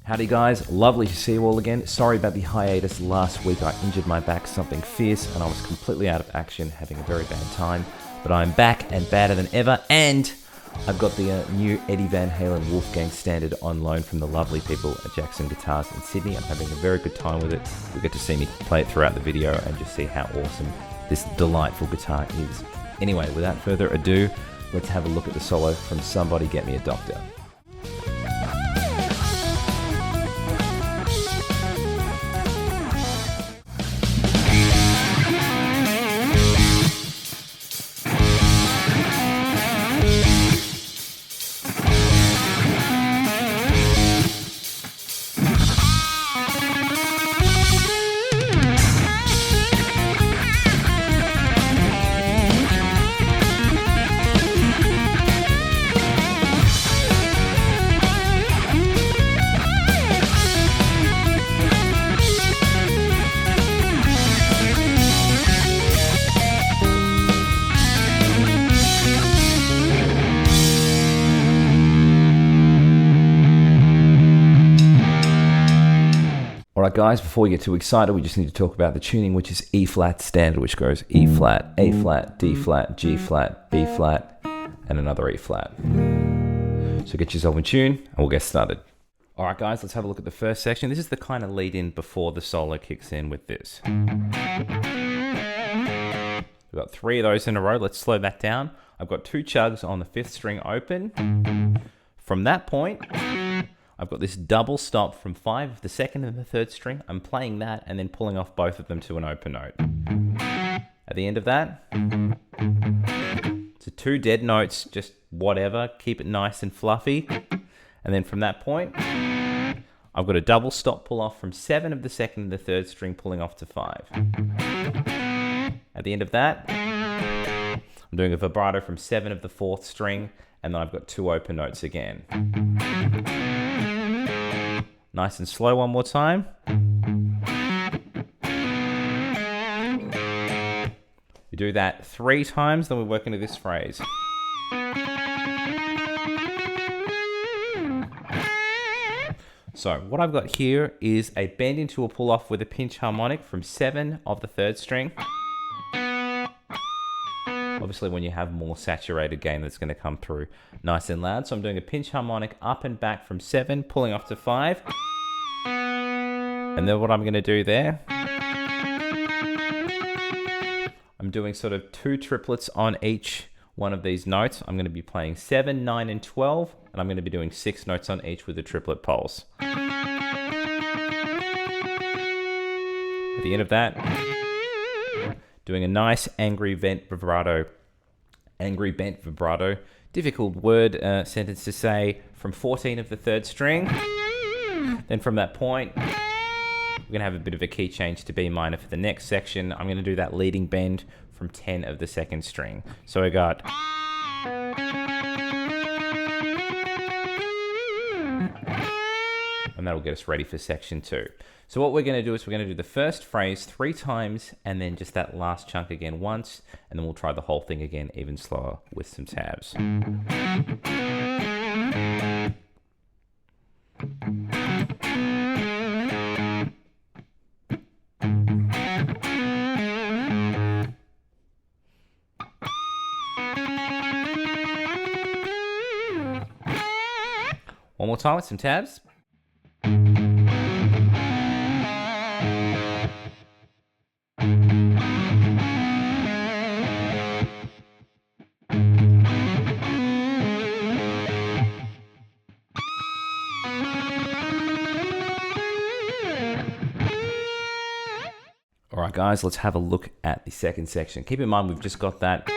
Howdy guys, lovely to see you all again. Sorry about the hiatus last week. I injured my back something fierce and I was completely out of action, having a very bad time. But I'm back and badder than ever, and I've got the new Eddie Van Halen Wolfgang standard on loan from the lovely people at Jackson Guitars in Sydney. I'm having a very good time with it. You'll get to see me play it throughout the video and just see how awesome this delightful guitar is. Anyway, without further ado, let's have a look at the solo from Somebody Get Me a Doctor. Alright guys, before we get too excited, we just need to talk about the tuning, which is E flat standard, which goes E flat, A flat, D flat, G flat, B flat, and another E flat. So get yourself in tune and we'll get started. Alright guys, let's have a look at the first section. This is the kind of lead in before the solo kicks in with this. We've got 3 of those in a row. Let's slow that down. I've got 2 chugs on the 5th string open. From that point, I've got this double stop from 5 of the 2nd and the 3rd string. I'm playing that and then pulling off both of them to an open note. At the end of that, so 2 dead notes, just whatever, keep it nice and fluffy. And then from that point, I've got a double stop pull off from 7 of the 2nd and the 3rd string, pulling off to 5. At the end of that, I'm doing a vibrato from 7 of the 4th string, and then I've got 2 open notes again. Nice and slow one more time. We do that 3 times, then we work into this phrase. So what I've got here is a bend into a pull off with a pinch harmonic from 7 of the 3rd string. Obviously when you have more saturated gain, that's going to come through nice and loud. So I'm doing a pinch harmonic up and back from 7, pulling off to 5. And then what I'm going to do there, I'm doing sort of 2 triplets on each one of these notes. I'm going to be playing 7, 9, and 12, and I'm going to be doing 6 notes on each with a triplet pulse. At the end of that, doing a nice angry bent vibrato, difficult word sentence to say, from 14 of the 3rd string. Then from that point, we're going to have a bit of a key change to B minor for the next section. I'm going to do that leading bend from 10 of the 2nd string. So I got... and that'll get us ready for section 2. So what we're going to do is we're going to do the first phrase 3 times and then just that last chunk again once, and then we'll try the whole thing again even slower with some tabs. One more time with some tabs. Alright guys, let's have a look at the second section. Keep in mind we've just got that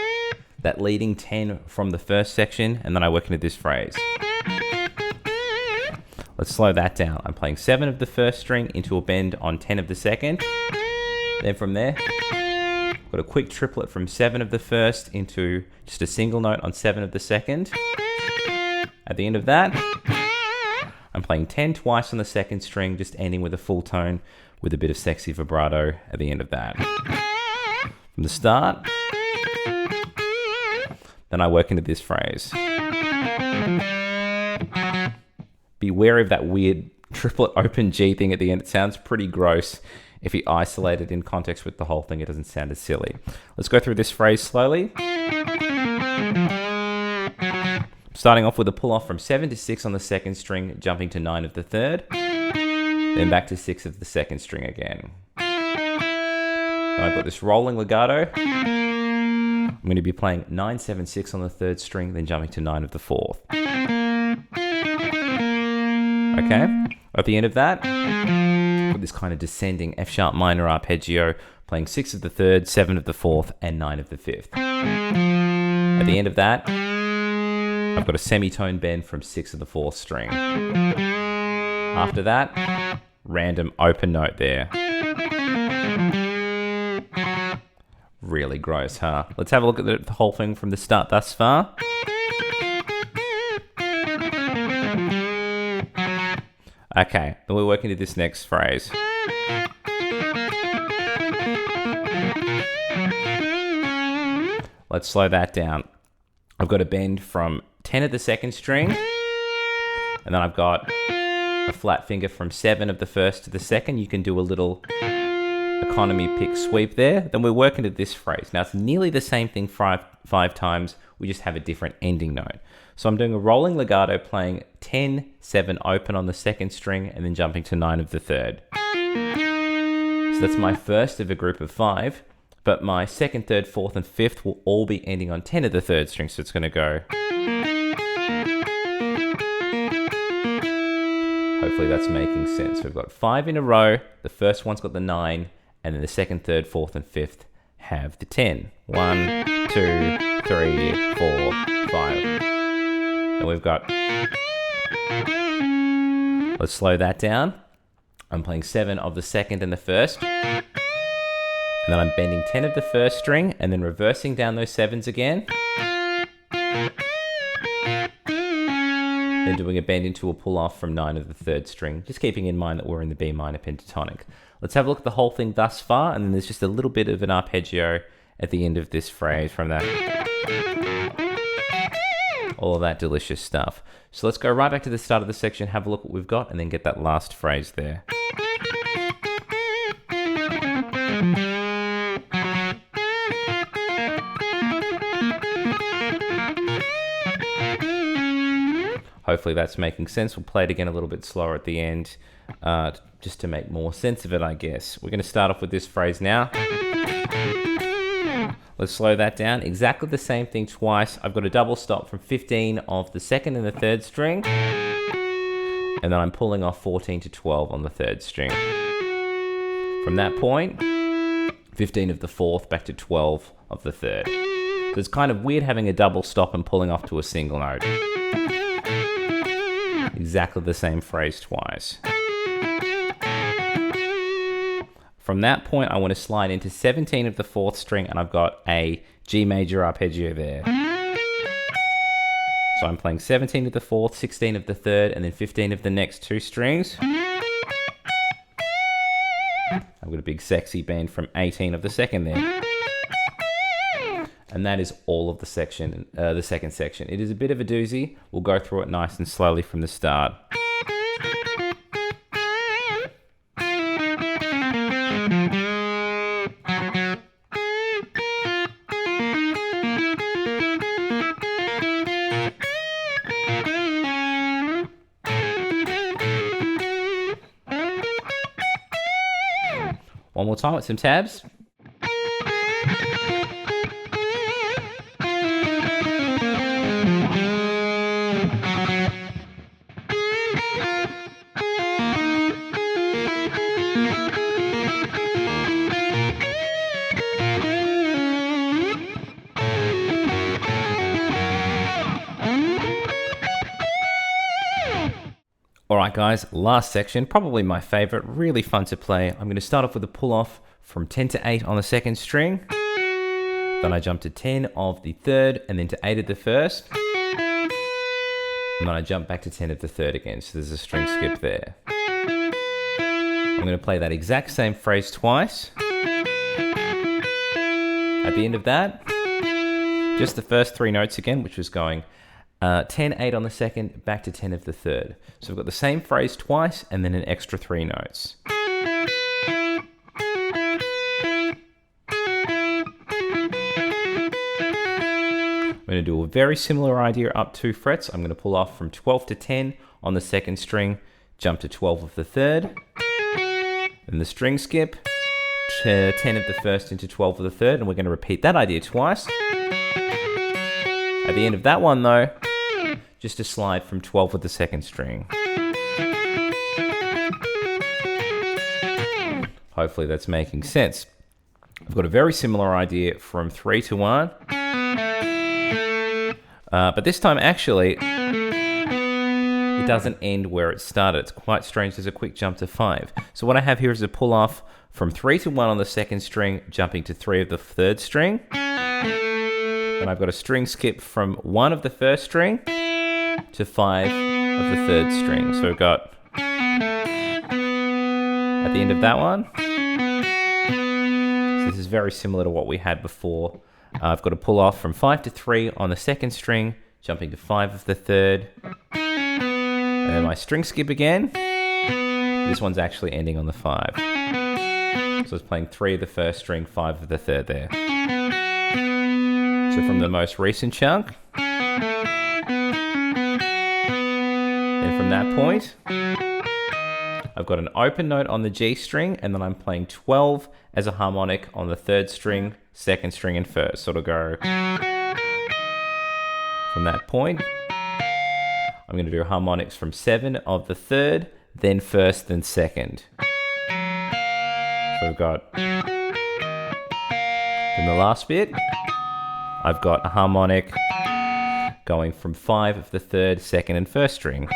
leading 10 from the first section, and then I work into this phrase. Let's slow that down. I'm playing 7 of the 1st string into a bend on 10 of the 2nd. Then from there, I've got a quick triplet from 7 of the 1st into just a single note on 7 of the 2nd. At the end of that, I'm playing 10 twice on the 2nd string, just ending with a full tone with a bit of sexy vibrato at the end of that. From the start, then I work into this phrase. Be wary of that weird triplet open G thing at the end. It sounds pretty gross. If you isolate it in context with the whole thing, it doesn't sound as silly. Let's go through this phrase slowly. Starting off with a pull off from 7 to 6 on the second string, jumping to 9 of the third, then back to 6 of the second string again. And I've got this rolling legato. I'm going to be playing 9, 7, 6 on the third string, then jumping to 9 of the fourth. Okay, at the end of that, with this kind of descending F sharp minor arpeggio, playing 6 of the third, 7 of the fourth, and 9 of the fifth. At the end of that, I've got a semitone bend from 6 of the fourth string. After that, random open note there. Really gross, huh? Let's have a look at the whole thing from the start thus far. Okay, then we're working to this next phrase. Let's slow that down. I've got a bend from 10 of the second string, and then I've got a flat finger from 7 of the first to the second. You can do a little economy pick sweep there. Then we're working to this phrase. Now it's nearly the same thing five times, we just have a different ending note. So I'm doing a rolling legato, playing 10, 7 open on the second string, and then jumping to 9 of the third. So that's my first of a group of 5, but my second, third, fourth, and fifth will all be ending on 10 of the third string, so it's going to go. Hopefully that's making sense. We've got 5 in a row, the first one's got the 9, and then the second, third, fourth, and fifth have the 10. 1, 2, 3, 4, 5. And we've got, let's slow that down. I'm playing 7 of the second and the first. And then I'm bending 10 of the first string and then reversing down those 7s again. Then doing a bend into a pull off from 9 of the third string, just keeping in mind that we're in the B minor pentatonic. Let's have a look at the whole thing thus far, and then there's just a little bit of an arpeggio at the end of this phrase from that. All of that delicious stuff. So let's go right back to the start of the section, have a look what we've got, and then get that last phrase there. Hopefully that's making sense. We'll play it again a little bit slower at the end, just to make more sense of it, I guess. We're going to start off with this phrase now. Let's slow that down. Exactly the same thing twice. I've got a double stop from 15 of the second and the third string, and then I'm pulling off 14 to 12 on the third string. From that point, 15 of the fourth back to 12 of the third. So it's kind of weird having a double stop and pulling off to a single note. Exactly the same phrase twice. From that point, I want to slide into 17 of the fourth string, and I've got a G major arpeggio there. So I'm playing 17 of the fourth, 16 of the third, and then 15 of the next 2 strings. I've got a big sexy bend from 18 of the second there. And that is all of the section, the second section. It is a bit of a doozy. We'll go through it nice and slowly from the start. One more time with some tabs. Alright guys, last section, probably my favorite, really fun to play. I'm going to start off with a pull off from 10 to 8 on the second string. Then I jump to 10 of the third and then to 8 of the first. And then I jump back to 10 of the third again, so there's a string skip there. I'm going to play that exact same phrase twice. At the end of that, just the first 3 notes again, which was going 10, 8 on the second, back to 10 of the third. So we've got the same phrase twice and then an extra 3 notes. I'm going to do a very similar idea up 2 frets. I'm going to pull off from 12 to 10 on the second string, jump to 12 of the third, and the string skip to 10 of the first into 12 of the third, and we're going to repeat that idea twice. At the end of that one though, just a slide from 12 of the second string. Hopefully that's making sense. I've got a very similar idea from 3 to 1. But this time, actually, it doesn't end where it started. It's quite strange. There's a quick jump to 5. So what I have here is a pull off from 3 to 1 on the second string, jumping to 3 of the third string. Then I've got a string skip from 1 of the first string to 5 of the third string. So we've got, at the end of that one, so this is very similar to what we had before. I've got to pull off from 5 to 3 on the second string, jumping to 5 of the third. And then my string skip again. This one's actually ending on the 5. So it's playing 3 of the first string, 5 of the third there. So from the most recent chunk. Then from that point, I've got an open note on the G string, and then I'm playing 12 as a harmonic on the third string, second string, and first. So it'll go from that point. I'm going to do harmonics from 7 of the third, then first, then second. So we've got, in the last bit, I've got a harmonic going from 5 of the third, second, and first string.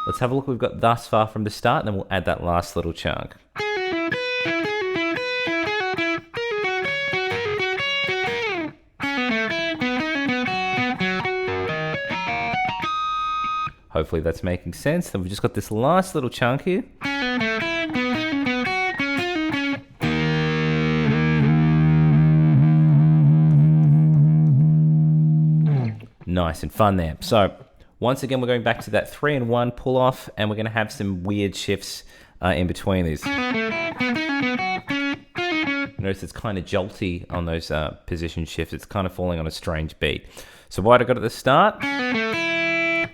Let's have a look what we've got thus far from the start, and then we'll add that last little chunk. Hopefully that's making sense. Then we've just got this last little chunk here. Nice and fun there. So once again, we're going back to that 3 and 1 pull off, and we're going to have some weird shifts in between these. Notice it's kind of jolty on those position shifts. It's kind of falling on a strange beat. So what I got at the start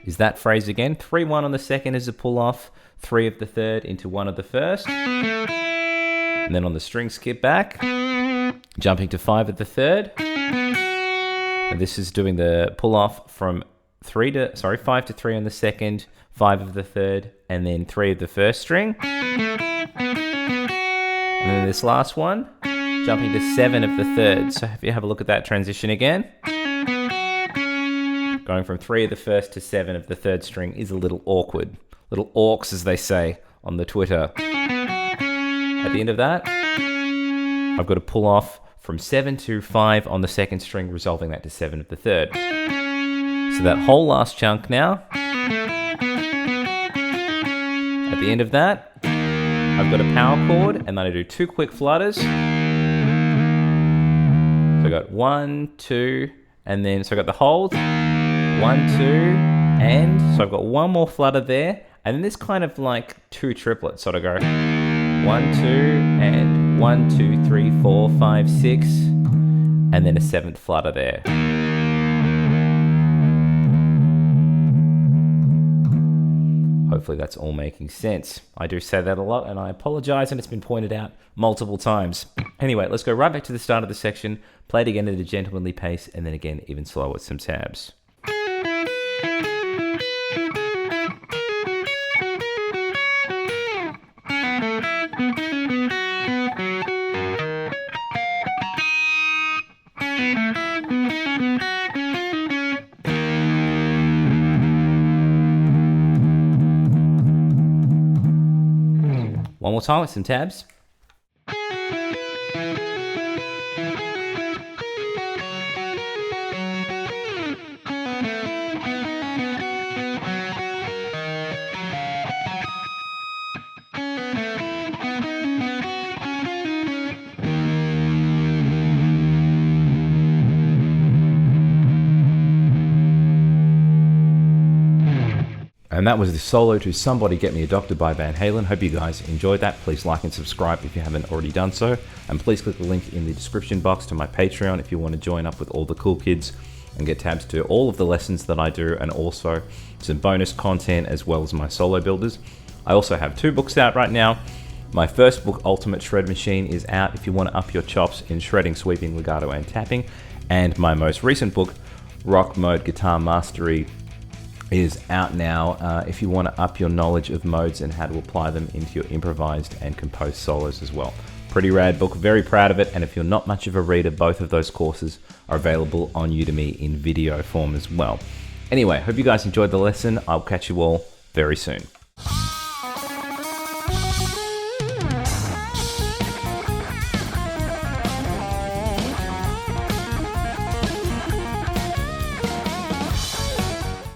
is that phrase again. 3-1 on the second is a pull off, 3 of the third into 1 of the first. And then on the string skip back, jumping to 5 of the third. And this is doing the pull off from 5 to 3 on the second, 5 of the third, and then 3 of the first string. And then this last one, jumping to 7 of the third. So if you have a look at that transition again, going from 3 of the first to 7 of the third string is a little awkward. Little orcs, as they say on the Twitter. At the end of that, I've got to pull off from 7 to 5 on the second string, resolving that to 7 of the third. So that whole last chunk now, at the end of that, I've got a power chord, and then I do 2 quick flutters. So I got 1, 2, and then, so I got the hold, 1, 2, and, so I've got 1 more flutter there, and then this kind of like 2 triplets. So I go 1, 2, and 1, 2, 3, 4, 5, 6, and then a 7th flutter there. Hopefully that's all making sense. I do say that a lot, and I apologize, and it's been pointed out multiple times. Anyway, let's go right back to the start of the section, play it again at a gentlemanly pace, and then again even slower with some tabs. One more time with some tabs. And that was the solo to Somebody Get Me a Doctor by Van Halen. Hope you guys enjoyed that. Please like and subscribe if you haven't already done so. And please click the link in the description box to my Patreon if you want to join up with all the cool kids and get tabs to all of the lessons that I do, and also some bonus content as well as my solo builders. I also have 2 books out right now. My first book, Ultimate Shred Machine, is out if you want to up your chops in shredding, sweeping, legato, and tapping. And my most recent book, Rock Mode Guitar Mastery, is out now if you want to up your knowledge of modes and how to apply them into your improvised and composed solos as well. Pretty rad book, very proud of it. And if you're not much of a reader, both of those courses are available on Udemy in video form as well. Anyway, hope you guys enjoyed the lesson. I'll catch you all very soon.